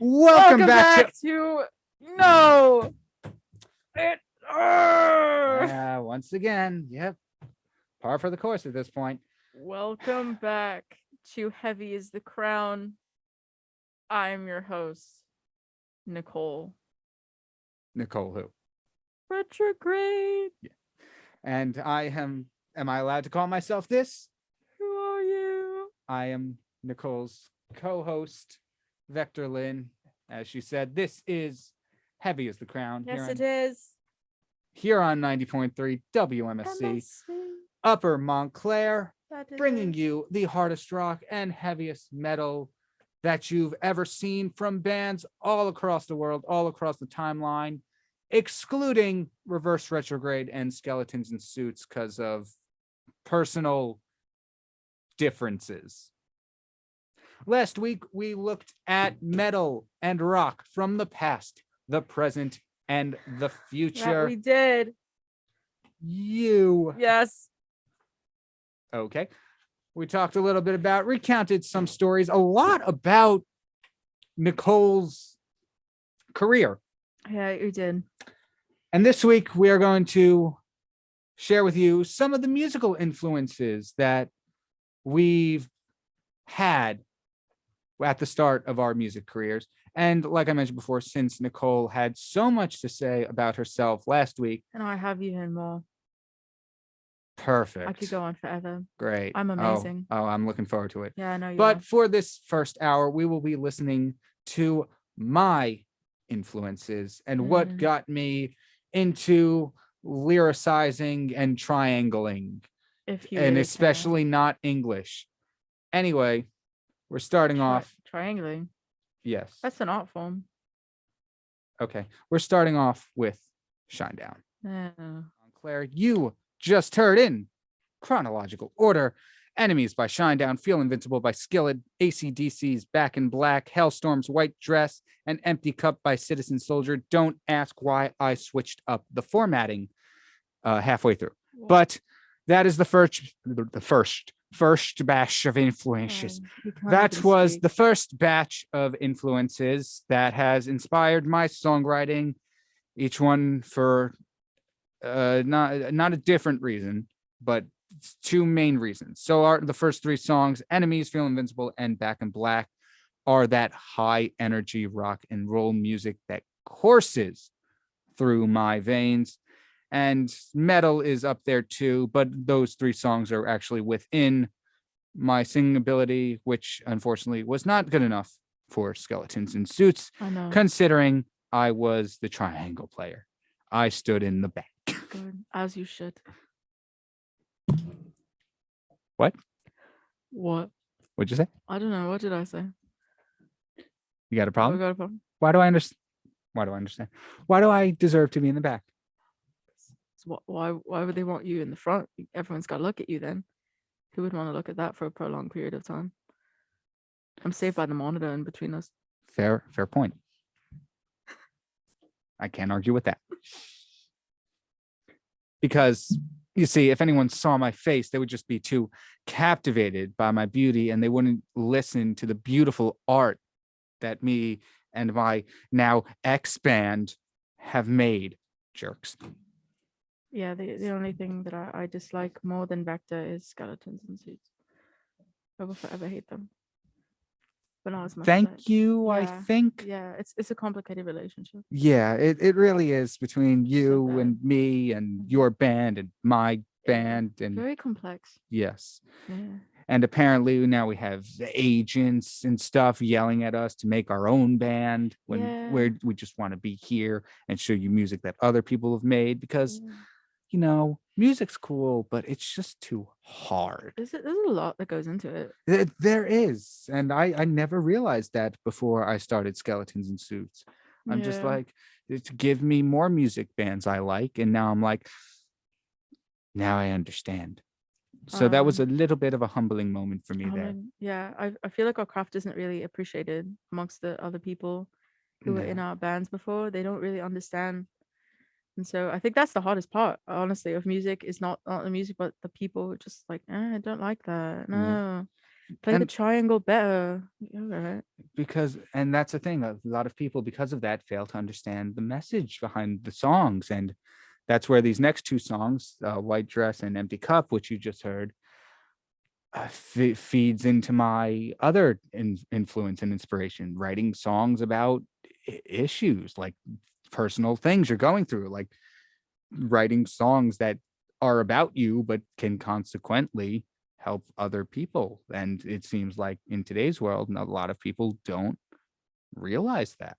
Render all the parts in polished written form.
Welcome back to no. It. once again. Yep, par for the course at this point. Welcome back to Heavy is the Crown. I'm your host, Nicole. Nicole, who? Retrograde. Yeah. And I am I allowed to call myself this? Who are you? I am Nicole's co-host, Vector Lynn. As she said, this is Heavy is the Crown. Yes, it is. Here on 90.3 WMSC, Upper Montclair, bringing you the hardest rock and heaviest metal that you've ever seen from bands all across the world, all across the timeline, excluding Reverse Retrograde and Skeletons in Suits because of personal differences. Last week, we looked at metal and rock from the past, the present, and the future. That we did. Yes. Okay. We talked a little bit about, recounted some stories, a lot about Nicole's career. Yeah, we did. And this week, we are going to share with you some of the musical influences that we've had at the start of our music careers. And like I mentioned before, since Nicole had so much to say about herself last week. And I have even more. Perfect. I could go on forever. Great. I'm amazing. Oh, I'm looking forward to it. Yeah, I know you But are. for this first hour, we will be listening to my influences and what got me into lyricizing and triangling. And especially not English. Anyway, we're starting off. Triangling? Yes. That's an art form. Okay. We're starting off with Shinedown. Yeah. Claire, you just heard in chronological order Enemies by Shinedown, Feel Invincible by Skillet, AC/DC's Back in Black, Hellstorm's White Dress, and Empty Cup by Citizen Soldier. Don't ask why I switched up the formatting halfway through. But that is the first batch of influences. That was the first batch of influences that has inspired my songwriting, each one for not a different reason, but two main reasons. So the first three songs, Enemies, Feel Invincible, and Back in Black, are that high energy rock and roll music that courses through my veins. And metal is up there too, but those three songs are actually within my singing ability, which unfortunately was not good enough for Skeletons in Suits, considering I was the triangle player. I stood in the back. Good, as you should. What? What? What'd you say? I don't know. What did I say? You got a problem? I got a problem. Why do I understand? Why do I deserve to be in the back? Why would they want you in the front? Everyone's got to look at you then. Who would want to look at that for a prolonged period of time? I'm saved by the monitor in between us. Fair point. I can't argue with that. Because, you see, if anyone saw my face, they would just be too captivated by my beauty and they wouldn't listen to the beautiful art that me and my now ex-band have made. Jerks. Yeah, the only thing that I dislike more than Vector is Skeletons in Suits. I will forever hate them. But not as much. Thank you, yeah, I think. Yeah, it's a complicated relationship. Yeah, it really is between you and me and your band and my band. And very complex. Yes. Yeah. And apparently now we have agents and stuff yelling at us to make our own band when we just want to be here and show you music that other people have made because, you know, music's cool, but it's just too hard. There's a lot that goes into it. There is. And I never realized that before I started Skeletons in Suits. I'm just like, give me more music bands I like. And now I'm like, now I understand. So that was a little bit of a humbling moment for me there. Yeah, I feel like our craft isn't really appreciated amongst the other people who were in our bands before. They don't really understand. And so I think that's the hardest part, honestly, of music is not the music, but the people just like, I don't like that. No. Play the And- triangle better. All right. because, and that's the thing, a lot of people because of that fail to understand the message behind the songs, and that's where these next two songs, White Dress and Empty Cup, which you just heard, feeds into my other influence and inspiration, writing songs about issues, like personal things you're going through, like writing songs that are about you but can consequently help other people. And it seems like in today's world, a lot of people don't realize that,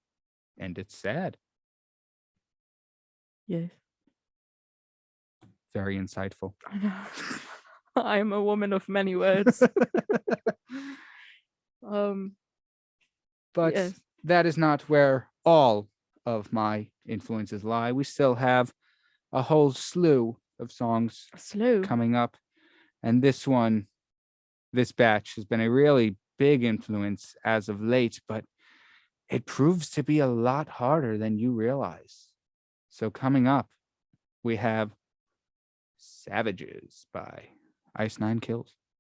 and it's sad. Yes. Very insightful. I know. I am a woman of many words. But Yes. that is not where all of my influences lie. We still have a whole slew of songs Slow. coming up. And this batch has been a really big influence as of late, but it proves to be a lot harder than you realize. So coming up, we have Savages by Ice Nine Kills.